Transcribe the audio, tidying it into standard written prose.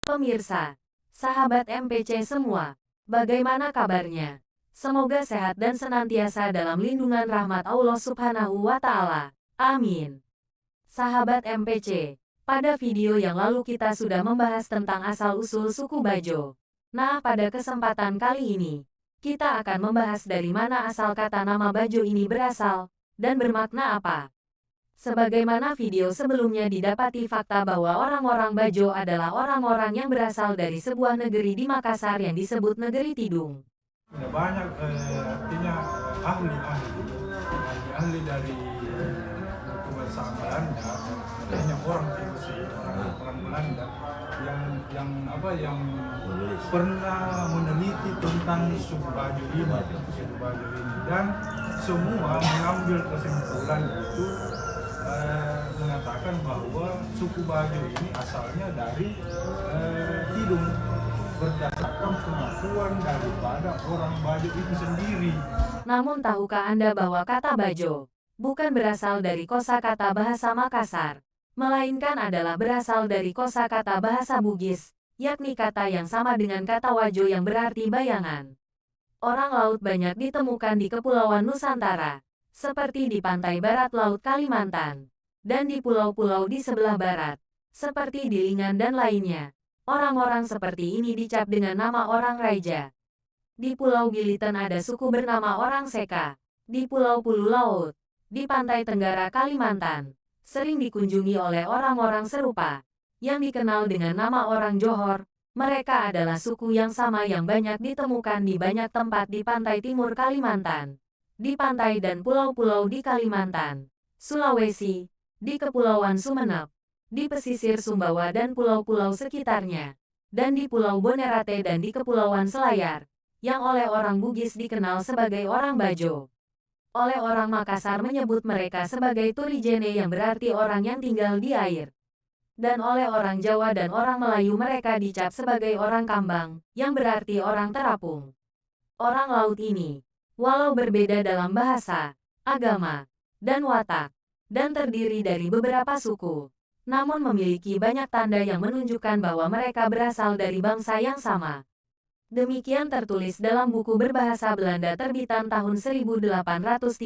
Pemirsa, sahabat MPC semua, bagaimana kabarnya? Semoga sehat dan senantiasa dalam lindungan rahmat Allah Subhanahu wa Ta'ala. Amin. Sahabat MPC, pada video yang lalu kita sudah membahas tentang asal-usul suku Bajo. Nah, pada kesempatan kali ini, kita akan membahas dari mana asal kata nama Bajo ini berasal, dan bermakna apa. Sebagaimana video sebelumnya didapati fakta bahwa orang-orang Bajo adalah orang-orang yang berasal dari sebuah negeri di Makassar yang disebut Negeri Tidung. Ada banyak artinya ahli dari kebangsaan Belanda, banyak orang Belanda yang pernah meneliti tentang suku Bajo ini, dan semua mengambil kesimpulan itu mengatakan bahwa suku Bajo ini asalnya dari Tidung, berdasarkan pengakuan daripada orang Bajo itu sendiri. Namun tahukah Anda bahwa kata Bajo bukan berasal dari kosakata bahasa Makassar, melainkan adalah berasal dari kosakata bahasa Bugis, yakni kata yang sama dengan kata Wajo yang berarti bayangan. Orang laut banyak ditemukan di Kepulauan Nusantara, seperti di pantai barat Laut Kalimantan, dan di pulau-pulau di sebelah barat, seperti di Lingan dan lainnya. Orang-orang seperti ini dicap dengan nama orang Raja. Di Pulau Gilitan ada suku bernama orang Seka. Di Pulau Pulu Laut, di pantai Tenggara Kalimantan, sering dikunjungi oleh orang-orang serupa, yang dikenal dengan nama orang Johor. Mereka adalah suku yang sama yang banyak ditemukan di banyak tempat di pantai timur Kalimantan, di pantai dan pulau-pulau di Kalimantan, Sulawesi, di Kepulauan Sumeneb, di pesisir Sumbawa dan pulau-pulau sekitarnya, dan di Pulau Bonerate dan di Kepulauan Selayar, yang oleh orang Bugis dikenal sebagai orang Bajo. Oleh orang Makassar menyebut mereka sebagai Turijene yang berarti orang yang tinggal di air. Dan oleh orang Jawa dan orang Melayu mereka dicap sebagai orang Kambang, yang berarti orang terapung. Orang laut ini, walau berbeda dalam bahasa, agama, dan watak, dan terdiri dari beberapa suku, namun memiliki banyak tanda yang menunjukkan bahwa mereka berasal dari bangsa yang sama. Demikian tertulis dalam buku berbahasa Belanda terbitan tahun 1839.